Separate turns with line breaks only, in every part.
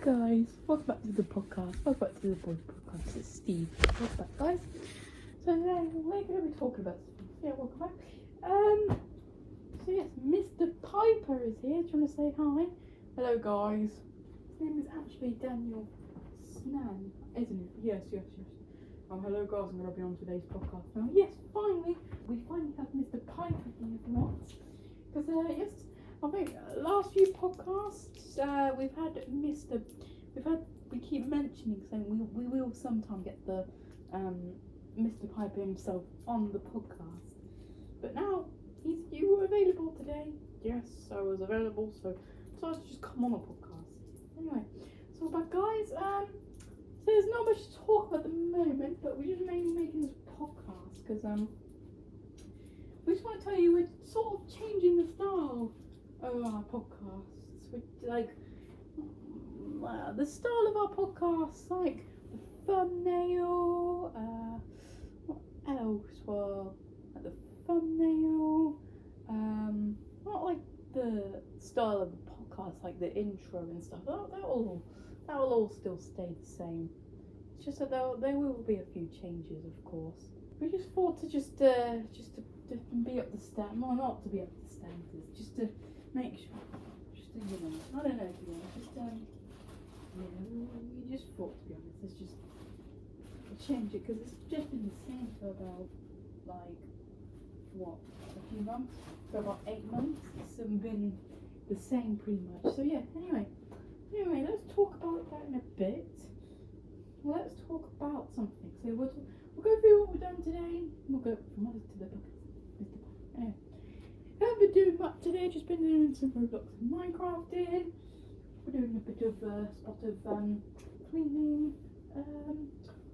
guys, welcome back to the podcast. Welcome back to the boys podcast. It's Steve. Welcome back, guys. So today we're going to be talking about welcome back. So yes, Mr. Piper is here. Do you want to say hi? Hello, guys. His name is actually Daniel Snan, isn't it? Yes. Hello, guys. I'm going to be on today's podcast now. Yes, finally, we finally have Mr. Piper here for once. Because yes. I think last few podcasts we keep mentioning saying we will sometime get the Mr. Piper himself on the podcast, but now you were available today. Yes, I was available, so I decided to just come on the podcast. Anyway, so but guys, so there's not much to talk about at the moment, but we're just mainly making this podcast because we just want to tell you we're sort of changing the style of our podcasts. With the style of our podcasts, like the thumbnail, what else? Well, like the thumbnail, not like the style of the podcast, like the intro and stuff. That will all still stay the same. It's just that there will be a few changes, of course. We just thought to just to be up to standard. Well, not to be up to standards, just to make sure, I don't know, to be honest, we just thought, to be honest, let's just change it, because it's just been the same for about, a few months, for about 8 months, it's been the same pretty much, so yeah, anyway, let's talk about that in a bit. Let's talk about something, so we'll go through what we've done today, we'll go from us to the book, anyway. Haven't been doing much today, just been doing some Roblox and Minecrafting. We're doing a bit of spot of cleaning.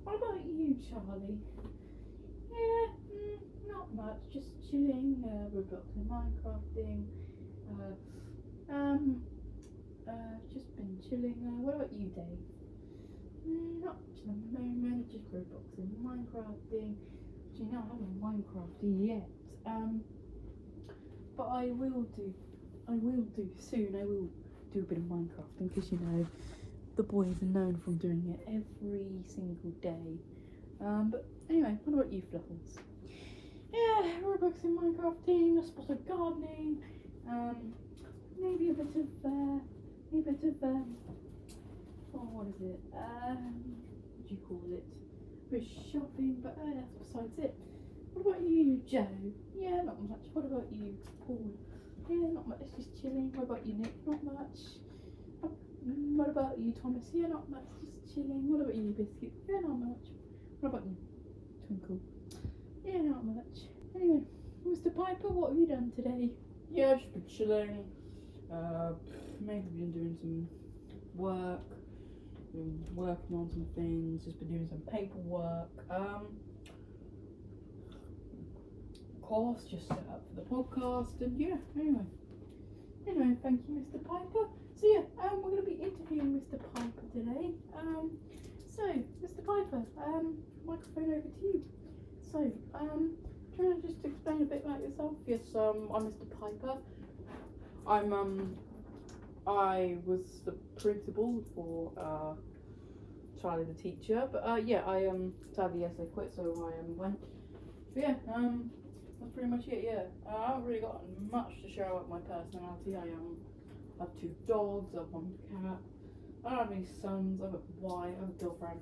What about you, Charlie? Yeah, not much, just chilling, Roblox and Minecrafting. Just been chilling. What about you, Dave? Not much at the moment, just Roblox and Minecrafting. Actually, no, I haven't Minecrafted yet. But I will do soon. I will do a bit of Minecrafting because the boys are known from doing it every single day. But anyway, what about you, Fluffles? Yeah, Roblox and Minecrafting, a spot of gardening, maybe a bit of what is it? What do you call it? A bit of shopping, but that's besides it. What about you, Joe? Yeah, not much. What about you, Paul? Yeah, not much, just chilling. What about you, Nick? Not much. What about you, Thomas? Yeah, not much, just chilling. What about you, Biscuit? Yeah, not much. What about you, Twinkle? Yeah, not much. Anyway, Mr. Piper, what have you done today? Yeah, just been chilling. Maybe been doing some work. Been working on some things. Just been doing some paperwork. Course, just set up for the podcast, and yeah, anyway, thank you, Mr. Piper. So yeah, we're going to be interviewing Mr. Piper today. So Mr. Piper, microphone over to you. So, do you want to just explain a bit about yourself? Yes, I'm Mr. Piper. I was the principal for Charlie the teacher, but sadly yes, I quit, so I went. But yeah, that's pretty much it, yeah. I haven't really got much to share about my personality. I have 2 dogs, I have 1 cat. I don't have any sons, I have a wife, I have a girlfriend.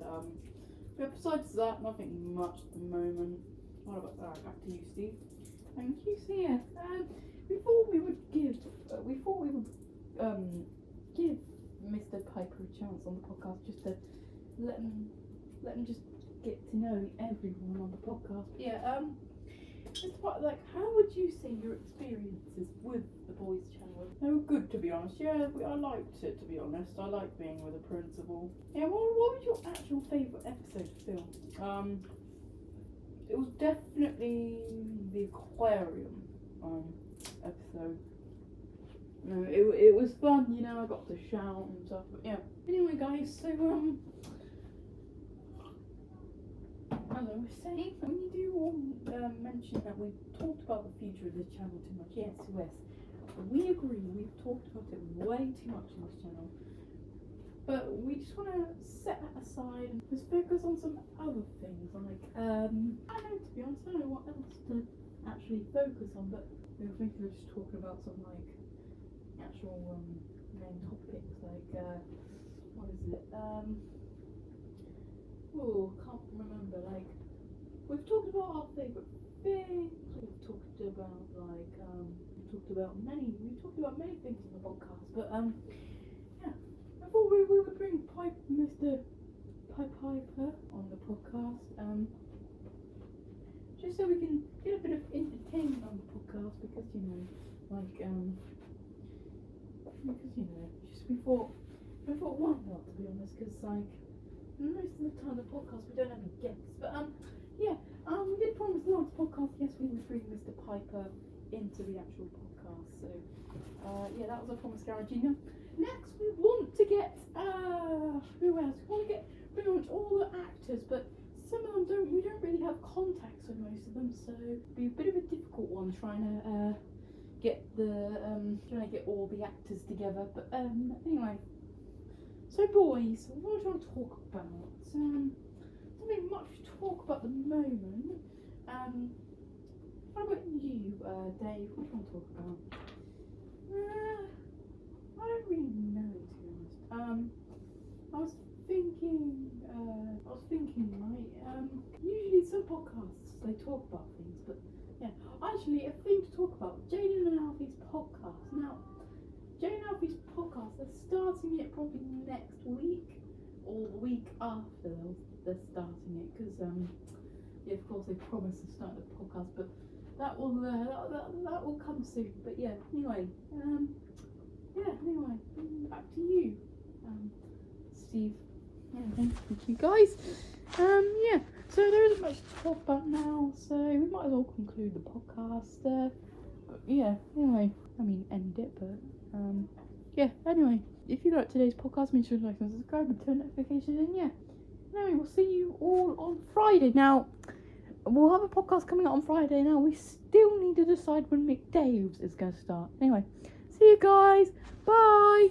But besides that, nothing much at the moment. What about that? Back to you, Steve. Thank you. So yeah, before we would give Mr. Piper a chance on the podcast, just to let him just get to know everyone on the podcast. Yeah, it's quite how would you say your experiences with the boys' channel? They were good, to be honest. Yeah, I liked it, to be honest. I liked being with a principal. Yeah, what was your actual favourite episode to film? It was definitely the aquarium episode. No, it was fun, I got to shout and stuff, but yeah. Anyway, guys, so as I was saying, we do mention that we've talked about the future of this channel too much. Yes. We agree, we've talked about it way too much on this channel. but we just want to set that aside and just focus on some other things. Like, I don't know, to be honest, I don't know what else to actually focus on, but we were thinking of just talking about some like actual main topics, like what is it? Oh, can't remember. Like, we've talked about our favourite things. We've talked about many things on the podcast. But yeah, I thought we would bring Mr. Piper on the podcast. Just so we can get a bit of entertainment on the podcast, because just we thought why not, to be honest, because like most of the time the podcast we don't have any guests, but we did promise the last podcast, yes, we would bring Mr. Piper into the actual podcast, so that was a promise guarantee. Now, next we want to get who else? We want to get pretty much all the actors, but some of them we don't really have contacts with most of them, so it'd be a bit of a difficult one trying to get all the actors together. But anyway, so boys, what do you want to talk about? Nothing much to talk about at the moment. How about you, Dave? What do you want to talk about? I don't really know, to be honest. I was thinking, right? Usually some podcasts they talk about things, but yeah, actually a thing to talk about. Jaden and Alfie's podcast. Now, Jaden and Alfie's podcast, they're starting it probably next week or the week after. They're starting it because of course they promised to start the podcast, but that will come soon. But yeah, anyway, back to you, Steve. Yeah, thank you guys. So there isn't much to talk about now, so we might as well conclude the podcast. End it, but anyway, if you like today's podcast, make sure to like and subscribe and turn notifications, and anyway, we'll see you all on Friday. Now, we'll have a podcast coming out on Friday. Now, we still need to decide when McDave's is going to start. Anyway, see you guys. Bye.